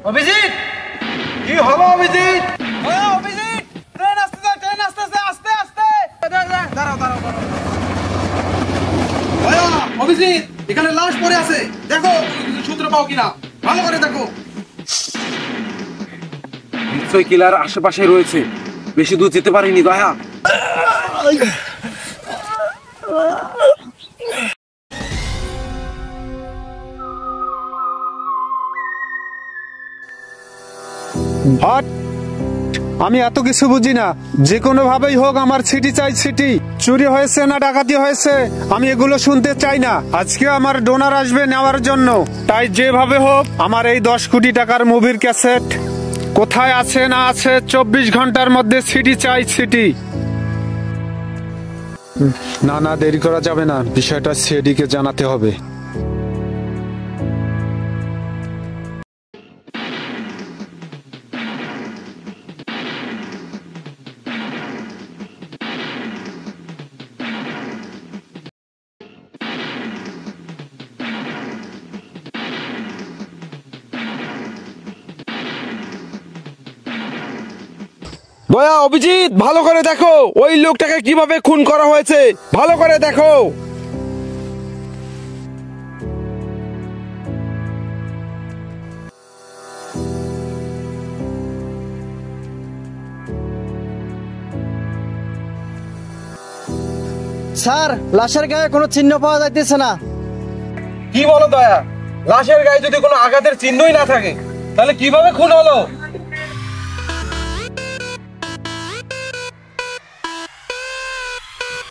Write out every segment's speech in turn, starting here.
অভিজিৎ, কি হলো অভিজিৎ? অভিজিৎ, ট্রেন আসতেছে, ট্রেন আসতেছে, আস্তে আস্তে। দাঁড়াও দাঁড়াও দাঁড়াও। ভাইয়া অভিজিৎ, এখানে লাশ পড়ে আছে, দেখো কিছু সূত্র পাও কিনা, ভালো করে দেখো। নিশ্চয় কিলার আশেপাশে রয়েছে, বেশি দূর যেতে পারিনি দয়া। হট, আমি এত কিছু বুঝি না। যে কোনো ভাবেই হোক আমার সিটি চাই, সিটি। চুরি হয়েছে না ডাকাতি হয়েছে আমি এগুলো শুনতে চাই না। আজকে আমার ডোনার আসবে নেওয়ার জন্য, তাই যেভাবে হোক আমার এই 10 কোটি টাকার মুভির ক্যাসেট কোথায় আছে না আছে 24 ঘন্টার মধ্যে সিটি চাই, সিটি। না না, দেরি করা যাবে না, বিষয়টা সিআইডিকে জানাতে হবে। দয়া, অভিজিৎ, ভালো করে দেখো ওই লোকটাকে কিভাবে খুন করা হয়েছে, ভালো করে দেখো। স্যার, লাশের গায়ে কোনো চিহ্ন পাওয়া যাইতেছে না। কি বলো দয়া? লাশের গায়ে যদি কোনো আঘাতের চিহ্নই না থাকে তাহলে কিভাবে খুন হলো?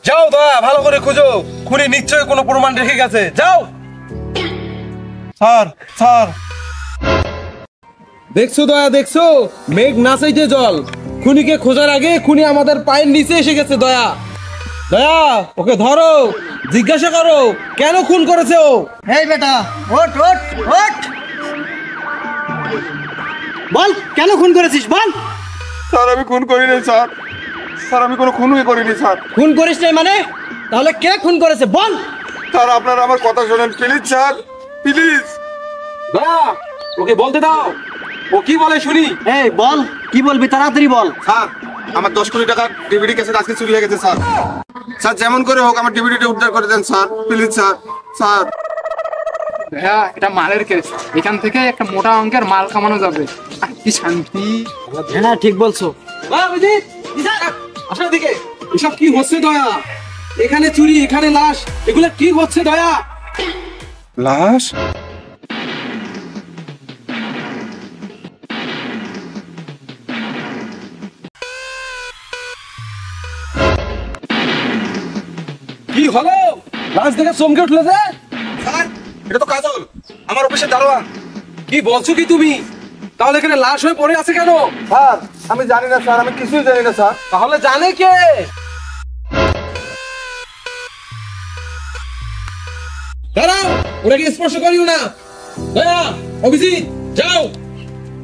যাও দয়া, ভালো করে খুঁজো, খুনি নিশ্চয়ই কোনো প্রমাণ রেখে গেছে, যাও। স্যার, স্যার, দেখছো দয়া, দেখছো মেঘ নাচাইতে জল। খুনিকে খোঁজার আগে খুনি আমাদের পায়ের নিচে এসে গেছে। দয়া, দয়া, ওকে ধরো, জিজ্ঞাসা করো কেন খুন করেছে ও। এই বেটা, ওঠ ওঠ ওঠ, বল কেন খুন করেছিস, বল। স্যার আমি খুন করিনি স্যার, স্যার আমি কোনো খুনই করিনি স্যার। খুন করিস নাই মানে? তাহলে কে খুন করেছে বল। স্যার আপনারা আমার কথা শোনেন প্লিজ স্যার, প্লিজ। দয়া, ওকে বলতে দাও, ও কি বলে শুনি। এই বল, কি বলবি তাড়াতাড়ি বল। স্যার আমার 10 কোটি টাকার ডিভিডি ক্যাসেট আজকে চুরি হয়ে গেছে স্যার। স্যার যেমন করে হোক আমার ডিভিডিটা উদ্ধার করে দেন স্যার, প্লিজ স্যার। স্যার ভাইয়া, এটা মালের কেস, এখান থেকে একটা মোটা অঙ্কের মাল কামানো যাবে। কি শান্তি। হ্যাঁ ঠিক বলছো। অভিজিৎ, আসো দিকে। এসব কি হচ্ছে দয়া? এখানে চুরি, এখানে লাশ, এগুলো কি হচ্ছে দয়া? লাশ? কি হলো? লাশ দেখে চমকে উঠলে যে? স্যার এটা তো কাজল, আমার অফিসের দারোয়ান। কি বলছো কি তুমি? তাহলে এখানে লাশ হয়ে পড়ে আছে কেন? স্যার আমি জানি না স্যার, আমি কিছুই জানি না স্যার। তাহলে জানে কে? দাঁড়াও, ওটাকে স্পর্শ করিও না। দয়া, অভিজিৎ, যাও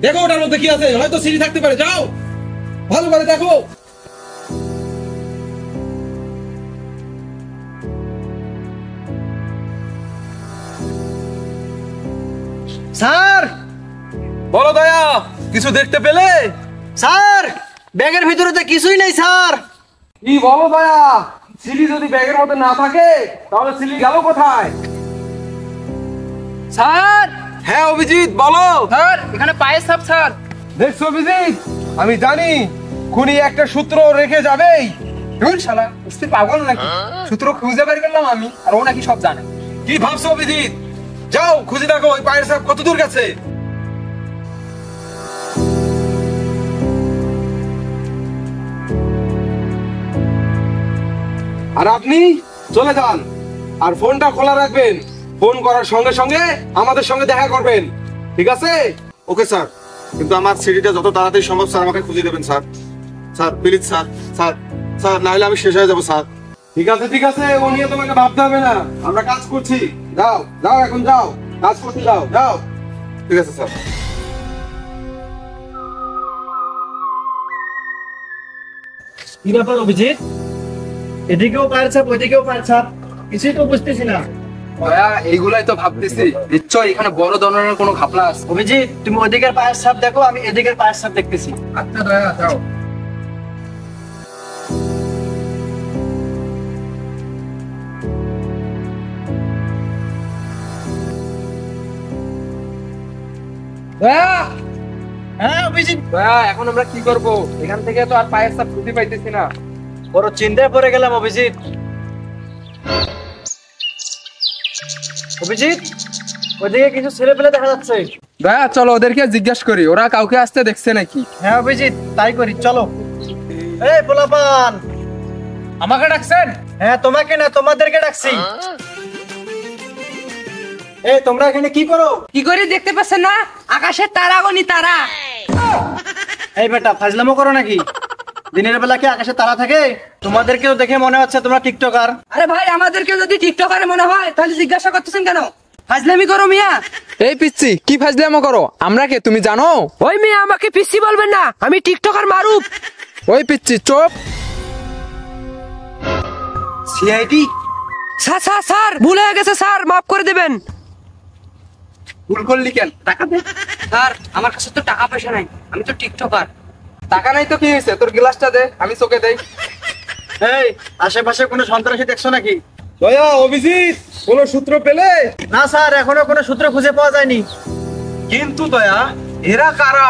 দেখো ওটার মধ্যে কি আছে, হয়তো সিঁড়ি থাকতে পারে, যাও ভালো করে দেখো। স্যার, বলো দয়া, কিছু দেখতে পেলে? স্যার ব্যাগের ভিতরে তো কিছুই নেই স্যার। কি বলো দয়া? সিলি যদি ব্যাগের মধ্যে না থাকে তাহলে সিলি গেল কোথায়? স্যার, হ্যাঁ অভিজিৎ বলো। স্যার এখানে পায়ের ছাপ স্যার। দেখছো অভিজিৎ, আমি জানি খুনি একটা সূত্র রেখে যাবেই। ধুর শালা, বুঝতে পাগল নাকি? সূত্র খুঁজে বের করলাম আমি, আর ও নাকি সব জানে। কি ভাবছো অভিজিৎ? যাও খুঁজে দেখো ওই পায়ের ছাপ কত দূর গেছে। আর আপনি চলে যান, আর ফোনটা খোলা রাখবেন। ফোন করার সঙ্গে সঙ্গে আমাদের সঙ্গে দেখা করবেন, ঠিক আছে? ওকে স্যার, কিন্তু আমার সিডিটা যত তাড়াতাড়ি সম্ভব স্যার আমাকে খুঁজে দেবেন sir. Sir please sir, sir sir না হলে আমি শেষ হয়ে যাবো স্যার। ঠিক আছে ঠিক আছে, ও নিয়ে তোমাকে ভাবতে হবে না, আমরা কাজ করছি। যাও যাও, এখন যাও, কাজ করতে যাও, যাও। ঠিক আছে স্যার। কি ব্যাপার অভিজিৎ? এদিকেও পায়ের ছাপ, ওইদিকেও পায়ের ছাপ, কিছুই তো বুঝতেছি না। দয়া এইগুলাই তো ভাবতেছি, নিশ্চয় এখানে বড় ধরনের কোনো ঘাপলা আছে। অভিজিৎ তুমি ওদিকের পায়ের ছাপ দেখো, আমি এদিকের পায়ের ছাপ দেখতেছি। আচ্ছা দয়া যাও। দয়া, হ্যাঁ অভিজিৎ, দয়া এখন আমরা কি করব? এখান থেকে তো আর পায়ের ছাপ খুঁজে পাইতেছি না। বড় চিন্তায় পড়ে গেলাম অভিজিৎ। অভিজিৎ ওদিকে কিছু ছেলে পেলে দেখা যাচ্ছে। দয়া চলো ওদেরকে জিজ্ঞেস করি, ওরা কাউকে আসতে দেখছে নাকি। হ্যাঁ অভিজিৎ তাই করি, চলো। এই পোলাপান, আমাকে ডাকছেন? হ্যাঁ তোমাকে না, তোমাদেরকে ডাকছি। এই তোমরা এখানে কি করো? কি করে দেখতে পাচ্ছেন না? আকাশের তারা গনি তারা। এই বেটা ফাজলামো করো নাকি? দিনের বেলা কি আকাশে তারা থাকে? তোমাদেরকেও দেখে মনে হচ্ছে তোমরা টিকটকার। আরে ভাই আমাদেরকে যদি টিকটকার মনে হয় তাহলে জিজ্ঞাসা করতেছেন কেন? ফাজলামি করো মিয়া। এই পিচ্ছি কি ফাজলামো করো? আমরা কে তুমি জানো? ওই মিয়া আমাকে পিসি বলবেন না, আমি টিকটকার মারুফ। ওই পিচ্ছি চুপ। সিআইডি? স্যার স্যার স্যার ভুল হয়ে গেছে স্যার, মাফ করে দেবেন। ভুল করলি কেন? টাকা দে। স্যার আমার কাছে তো টাকা পয়সা নাই, আমি তো টিকটকার। টাকা নাই তো কি হয়েছে, তোর গ্লাসটা দে, আমি চোখে দেই। এই আশেপাশে কোনো সন্ত্রাসী দেখছো নাকি? দয়া, অভিজিৎ কোনো সূত্র পেলে? না স্যার, এখনো কোনো সূত্র খুঁজে পাওয়া যায়নি। কিন্তু দয়া, এরা কারা?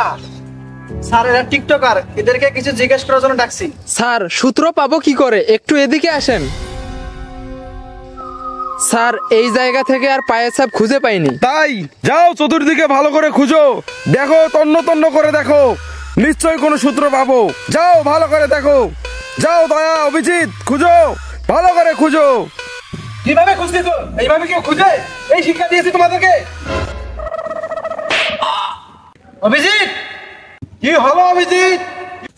স্যার এরা টিকটকার, এদেরকে কিছু জিজ্ঞেস করার জন্য ডাকছি। স্যার সূত্র পাবো কি করে? একটু এদিকে আসেন। স্যার এই জায়গা থেকে আর পায়ের ছাপ খুঁজে পাইনি। তাই যাও চতুর্দিকে ভালো করে খুঁজো, দেখো তন্ন তন্ন করে দেখো, নিশ্চয়ই কোনো সূত্র পাবো। যাও ভালো করে দেখো, যাও দয়া, অভিজিৎ খুঁজো, ভালো করে খুঁজো। কিভাবে খুঁজতে তো? এইভাবে কেউ খুঁজে? এই শিক্ষা দিয়েছি তোমাদেরকে। অভিজিৎ কি হলো অভিজিৎ?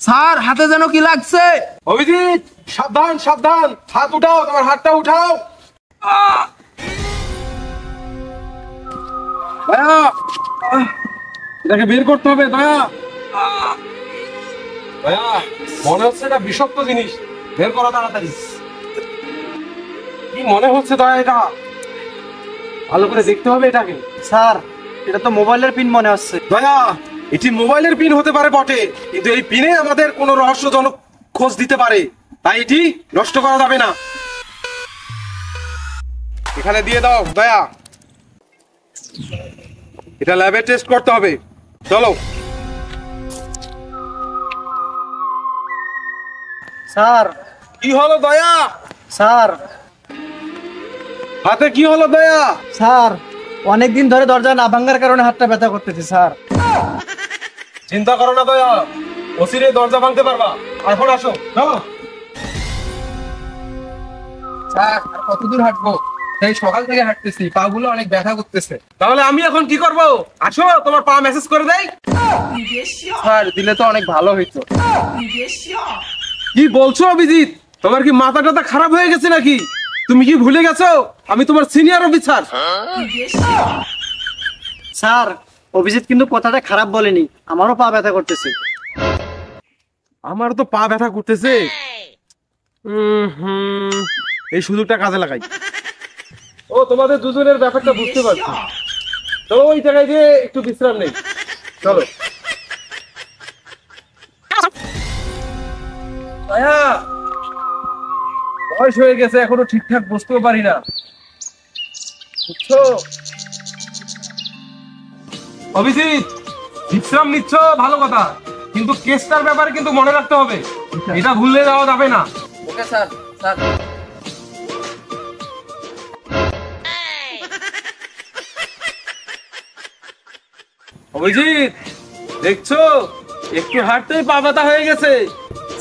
স্যার হাতে যেন কি লাগছে। অভিজিৎ সাবধান সাবধান, হাত উঠাও, তোমার হাতটা উঠাও। দয়া, এটাকে বের করতে হবে দয়া। দয়া মনে হচ্ছে এটা বিষাক্ত জিনিস, বের করো তাড়াতাড়ি। কি মনে হচ্ছে দয়া? এটা ভালো করে দেখতে হবে এটাকে। স্যার এটা তো মোবাইলের পিন মনে হচ্ছে। দয়া এটি মোবাইলের পিন হতে পারে বটে, কিন্তু এই পিনে আমাদের কোনো রহস্যজনক খোঁজ দিতে পারে, তাই এটি নষ্ট করা যাবে না। এখানে দিয়ে দাও দয়া, এটা ল্যাবে টেস্ট করতে হবে। চলো। স্যার কি হলো দয়া? স্যার হাতে কি হলো দয়া? স্যার অনেকদিন ধরে দরজা না ভাঙার কারণে হাতটা ব্যথা করতেছে স্যার। চিন্তা করো না দয়া, অচিরে দরজা ভাঙতে পারবা। এখন আসো, চলো। স্যার আর কত দূর হাঁটবো? সেই সকাল থেকে হাঁটতেছি, পা গুলো অনেক ব্যথা করতেছে। তাহলে আমি এখন কি করব? আসো তোমার পা মেসেজ করে দেই। স্যার দিলে তো অনেক ভালো হইতো। কি বলছো অভিজিৎ? তোমার কি মাথা টাথা খারাপ হয়ে গেছে নাকি? তুমি কি ভুলে গেছো আমি তোমার সিনিয়র অফিসার? স্যার অভিজিৎ কিন্তু কথাটা খারাপ বলেনি, আমারও পা ব্যথা করতেছে। আমারও তো পা ব্যথা করতেছে। এই সুযোগটা কাজে লাগাই। ও তোমাদের দুজনের ব্যাপারটা বুঝতে পারছি। চলো ওই জায়গায় গিয়ে একটু বিশ্রাম নেই, চলো। দয়া, বয়স হয়ে গেছে, এখনো ঠিকঠাক বুঝতেও পারি না, বুঝছো? অভিজিৎ বিশ্রাম নিচ্ছ ভালো কথা, কিন্তু কেসটার ব্যাপারে কিন্তু মনে রাখতে হবে, এটা ভুলে যাওয়া যাবে না। Okay sir. স্যার অভিজিৎ দেখছো, একটু হাঁটতেই পা ব্যথা হয়ে গেছে।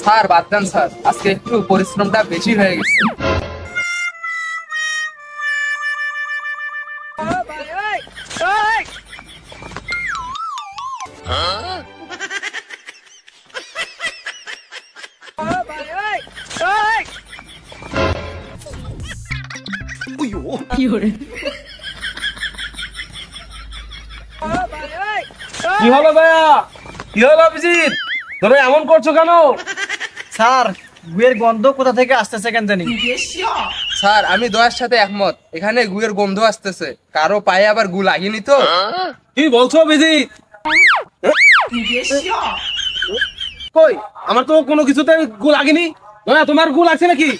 স্যার বাদ দেন স্যার, আজকে একটু পরিশ্রমটা বেশি হয়ে গেছে। কি হলো দয়া? কি হলো অভিজিৎ? তোমরা এমন করছো কেন? স্যার গুয়ের গন্ধ কোথা থেকে আসতেছে কেন জানি। স্যার আমি দয়ার সাথে একমত, এখানে গুয়ের গন্ধ আসতেছে, কারো পায়ে আবার গু লাগেনি তো? কি বলছো অভিজিৎ? কই আমার তো কোনো কিছুতে গু লাগেনি। দয়া তোমার গু লাগছে নাকি?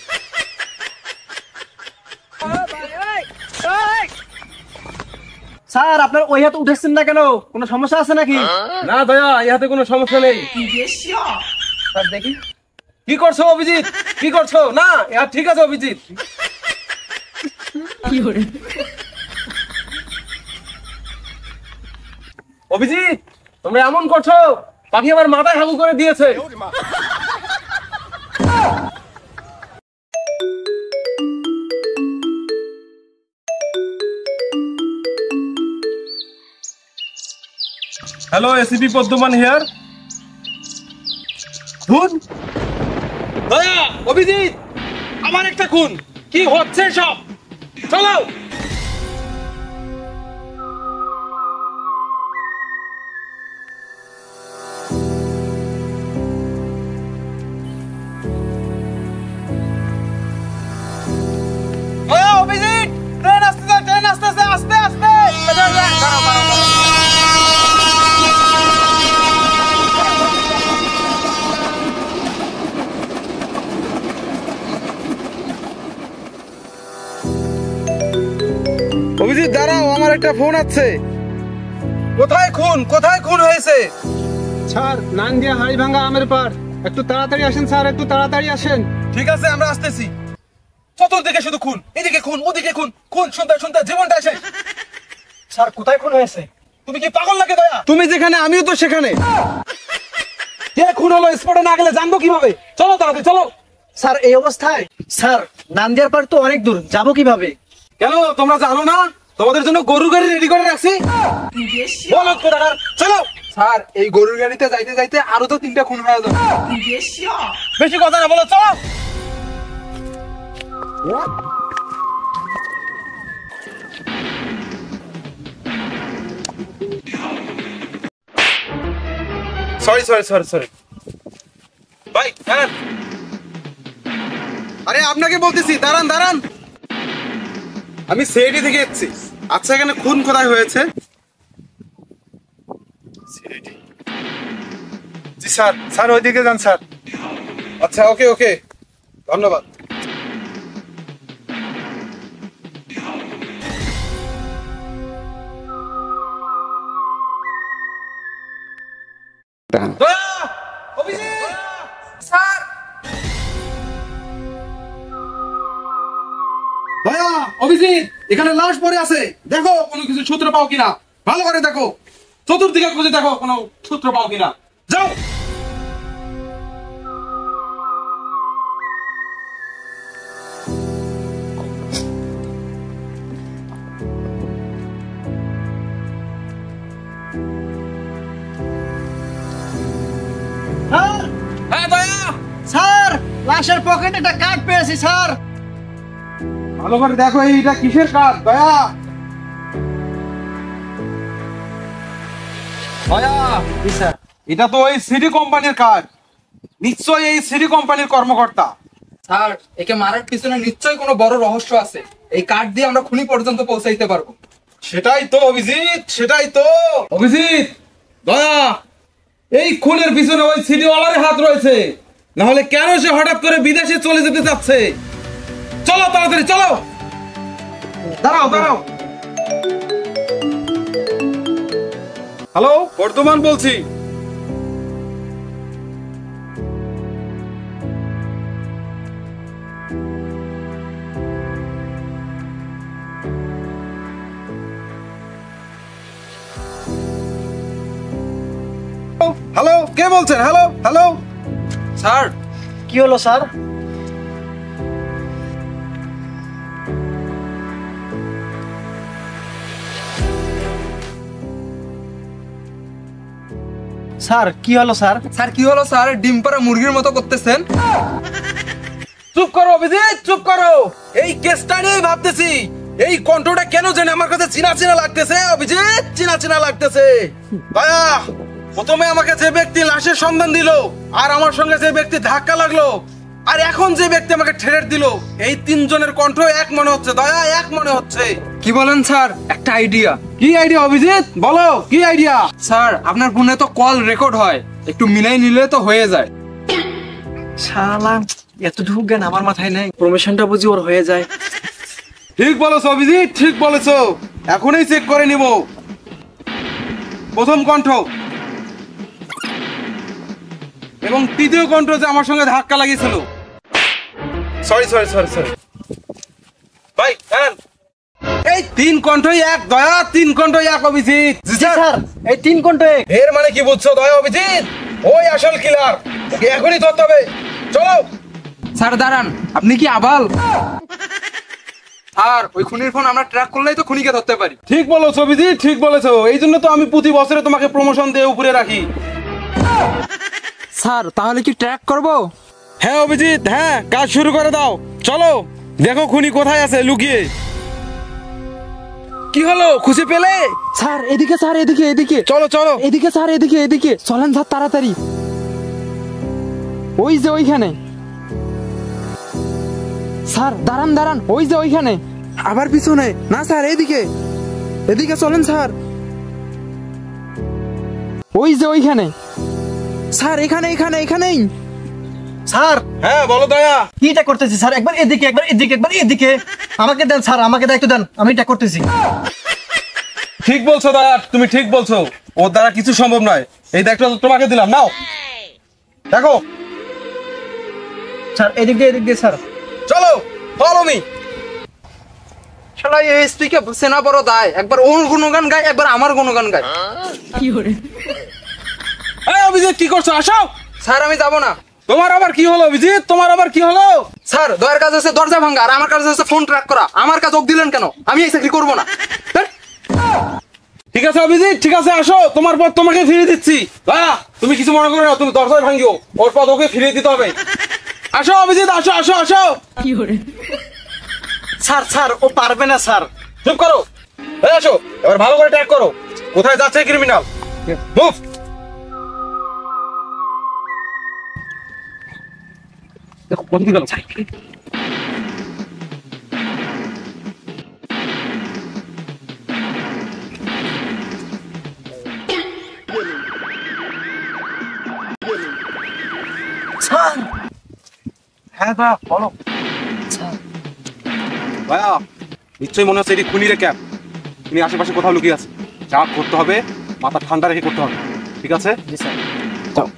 স্যার আপনার ওই হাতে উঠেছেন না কেন, কোনো সমস্যা আছে নাকি? না দয়া, এই হাতে কোনো সমস্যা নেই। স্যার দেখি। কি করছো অভিজিৎ? কি করছো? না ঠিক আছে অভিজিৎ। অভিজিৎ তোমরা এমন করছো, পাখি আমার মাথায় হাগু করে দিয়েছে। Hello, ACP পদ্মমান here. খুন? দয়া, অভিজিৎ, আমার একটা খুন। কি হচ্ছে সব? চলো। অভিজিৎ, ট্রেন আসতেছে, ট্রেন আসতেছে, আস্তে আস্তে। অভিজিৎ দাঁড়াও, আমার একটা ফোন আছে। কোথায় খুন? কোথায় খুন হয়েছে? স্যার নান্দিয়া হাড়িভাঙ্গা আমের পাড়। একটু তাড়াতাড়ি আসেন স্যার, একটু তাড়াতাড়ি আসেন। ঠিক আছে, আমরা আসতেছি। চতুর্দিকে শুধু খুন, এদিকে খুন, ওদিকে খুন, খুন শুনতে শুনতে জীবনটা শেষ। স্যার কোথায় খুন হয়েছে? তুমি কি পাগল লাগে দয়া? তুমি যেখানে আমিও তো সেখানে। কে খুন হলো স্পটে না গেলে জানবো কিভাবে? চলো তাড়াতাড়ি চলো। স্যার এই অবস্থায়? স্যার নান্দিয়ার পাড় তো অনেক দূর, যাবো কিভাবে? কেন তোমরা জানো না তোমাদের জন্য গরু গাড়ি রেডি করে রাখছি? বলো কোথাকার, চলো। স্যার এই গরুর গাড়িতে যাইতে যাইতে আরো তো 3টা খুন হয়ে যাবে। বেশি কথা না বলো, চলো। সরি সরি সরি সরি ভাই, দাঁড়ান। আরে আপনাকে বলতেছি, দাঁড়ান দাঁড়ান। আমি সিআইডি থেকে এসেছি। আচ্ছা এখানে খুন কোথায় হয়েছে? জি স্যার, স্যার ওইদিকে যান স্যার। আচ্ছা ওকে ওকে, ধন্যবাদ। স্যার দয়া, অভিজিৎ, এখানে লাশ পড়ে আছে, দেখো কোনো কিছু সূত্র পাও কিনা। ভালো করে দেখো, চতুর্দিকে খুঁজে দেখো কোনো সূত্র পাও কিনা। যাও। স্যার, হ্যাঁ দয়া, স্যার লাশের পকেটে একটা কার্ড পেয়েছি স্যার। ভালো করে দেখো এইটা কিসের কাজ। দয়া, দয়া, জি স্যার। এটা তো ওই সিটি কোম্পানির কার্ড। নিশ্চয়ই এই সিটি কোম্পানির কর্মকর্তা। স্যার একে মারার পিছনে নিশ্চয়ই কোনো বড় রহস্য আছে, এই কার্ড দিয়ে আমরা খুনি পর্যন্ত পৌঁছাইতে পারবো। সেটাই তো অভিজিৎ, সেটাই তো অভিজিৎ। দয়া, এই খুনের পিছনে ওই সিটিওয়ালার হাত রয়েছে, না হলে কেন সে হঠাৎ করে বিদেশে চলে যেতে চাচ্ছে? চলো তাড়াতাড়ি চলো। দাঁড়াও দাঁড়াও। হ্যালো, বর্ধমান বলছি। হ্যালো, কে বলছেন? Hello hello. স্যার কি হলো স্যার? স্যার কি হলো স্যার? স্যার কি হলো স্যার? ডিম পাড়া মুরগির মতো করতেছেন। চুপ করো অভিজিৎ, চুপ করো। এই কেসটা নিয়ে ভাবতেছি। এই কণ্ঠটা কেন জানি আমার কাছে চিনা চিনা লাগতেছে অভিজিৎ, চিনা চিনা লাগতেছে। দয়া, প্রথমে আমাকে যে ব্যক্তি লাশের সন্ধান দিল আর আমার সঙ্গে যে ব্যক্তি ধাক্কা লাগলো, আর এখন যে ব্যক্তি আমাকে ঠেট দিল, এই তিনজনের কণ্ঠ এক মনে হচ্ছে দয়া, এক মনে হচ্ছে। কি বলেন স্যার? একটা আইডিয়া। কি আইডিয়া অভিজিৎ, বলো কি আইডিয়া? স্যার আপনার ফোনে তো কল রেকর্ড হয়, একটু মিলাই নিলে তো হয়ে যায়। শালা এতটুকু জ্ঞান আমার মাথায় নেই, প্রমোশনটা বুঝি ওর হয়ে যায়। ঠিক বলেছো অভিজিৎ, ঠিক বলেছো। এখনই চেক করে নিব। প্রথম কণ্ঠ এবং তৃতীয় কণ্ঠ যে আমার সঙ্গে ধাক্কা লাগিয়েছিল। সরি সরি সরি সরি ভাই, এই তিন কণ্ঠই এক দয়া, তিন কণ্ঠই এক অভিজিৎ। জি স্যার, এই 3 কণ্ঠ এক। এর মানে কি বুঝছো দয়া অভিজিৎ? ওই আসল কিলার, ওকে এখনই ধরতে হবে। চলো। স্যার দাঁড়ান, আপনি কি আবাল? আর ওই খুনির ফোন আমরা ট্র্যাক করলেই তো খুনিকে ধরতে পারি। ঠিক বলেছো অভিজিৎ, ঠিক বলেছো। এই জন্য তো আমি প্রতি বছরে তোমাকে প্রমোশন দিয়ে উপরে রাখি। স্যার তাহলে কি ট্র্যাক করব? হ্যাঁ অভিজিৎ, হ্যাঁ, কাজ শুরু করে দাও। চলো দেখো খুনি কোথায় আছে লুকিয়ে। কি হলো, খুঁজে পেলে? স্যার এদিকে, স্যার এদিকে, এদিকে চলো চলো। এদিকে স্যার, এদিকে এদিকে চলেন স্যার তাড়াতাড়ি। ওই যে ওইখানে। স্যার দাঁড়ান দাঁড়ান, ওই যে ওইখানে। আবার পিছনে না স্যার, এদিকে এদিকে চলেন স্যার। ওই যে ওইখানে স্যার, এখানে এখানে এখানেই। স্যার হ্যাঁ বলো দয়া। কিটা করতেছি স্যার? একবার এদিকে, একবার এদিকে, একবার এদিকে। আমাকে দেন স্যার, আমাকে দায়িত্ব দেন, আমি এটা করতেছি। ঠিক বলছো দয়া, তুমি ঠিক বলছো। ওর দ্বারা কিছু সম্ভব নয়। এই দায়িত্ব তোমাকে দিলাম, নাও দেখো। স্যার এদিক দিয়ে, এদিক দিয়ে স্যার। চলো, ফলো মি। শালা এসপি কে সেনা বড় দায়, একবার ওর গুণগান গায়, একবার আমার গুণগান গায়। এই অভিজিৎ কি করছো? আসো। স্যার আমি যাব না। তোমার আবার কি হলো অভিজিৎ, তোমার আবার কি হলো? স্যার দয়ের কাজ আছে দরজা ভাঙা, আর আমার কাজ আছে ফোন ট্র্যাক করা। আমার কাজ যোগ দিলেন কেন? আমি এই চাকরি করবো না। ঠিক আছে অভিজিৎ, ঠিক আছে, আসো। তোমার পদ তোমাকে ফিরিয়ে দিচ্ছি। তুমি কিছু মনে করো না, তুমি দরজায় ভাঙিও। ওর পদ ওকে ফিরিয়ে দিতে হবে। আসো অভিজিৎ, আসো আসো আসো। স্যার স্যার ও পারবে না স্যার। চুপ করো। এই আসো, এবার ভালো করে ট্র্যাক করো। কোথায় যাচ্ছে ক্রিমিনাল? মুভ। দেখো কোথায় গেল। স্যার হ্যাঁ দা বলো। ভাইয়া নিশ্চয়ই মনে হচ্ছে এটি খুনির ক্যাপ। খুনি আশেপাশে কোথাও লুকিয়ে আছে। যা করতে হবে মাথা ঠান্ডা রেখে করতে হবে, ঠিক আছে? জি স্যার। যাও।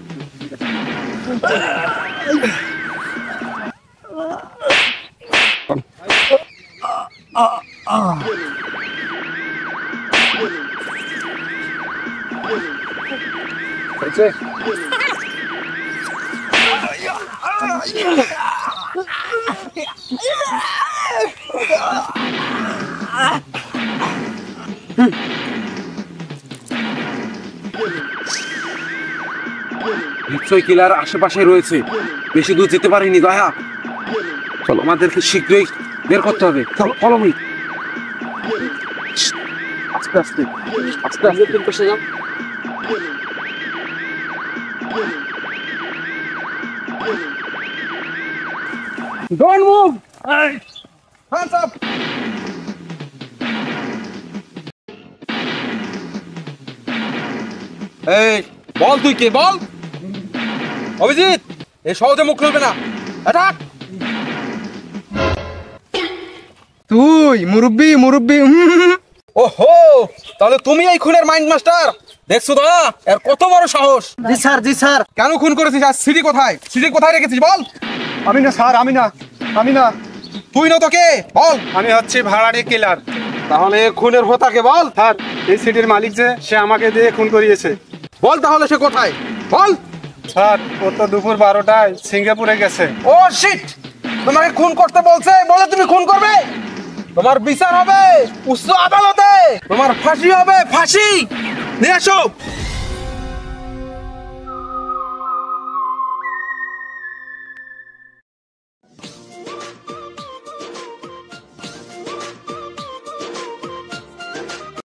নিশ্চয়ই কিলার আশেপাশে রয়েছে, বেশি দূর যেতে পারিনি দয়া। চলো আমাদেরকে শীঘ্রই বের করতে হবে। চলো ফলো মি। আস্তে আস্তে আস্তে আস্তে তুমি বসে যাও। Don't move! Hands up! এই বল, তুই কে বল? অভিজিৎ, এই সহজে মুখ খুলবে না। অ্যাটাক! তুই মুরব্বি মুরব্বি। ওহো, তাহলে তুমি এই খুনের মাইন্ড মাস্টার। দেখছো দাদা, এর কত বড় সাহস। জি স্যার, জি স্যার। কেন খুন করেছিস? আর সিডি কোথায়? সিডি কোথায় রেখেছিস বল? আমি না স্যার, আমি না, আমি না। তুই না তো কে? বল। আমি হচ্ছে ভাড়াটে কিলার। তাহলে খুনের হোতাকে বল। স্যার এই সিটির মালিক যে, সে আমাকে দিয়ে খুন করিয়েছে। বল তাহলে সে কোথায়? বল। স্যার ও তো দুপুর 12টায় সিঙ্গাপুরে গেছে। ও শিট, তোমাকে খুন করতে বলছে বলে তুমি খুন করবে? তোমার বিচার হবে উচ্চ আদালতে, তোমার ফাঁসি হবে, ফাঁসি। নিয়ে আসো।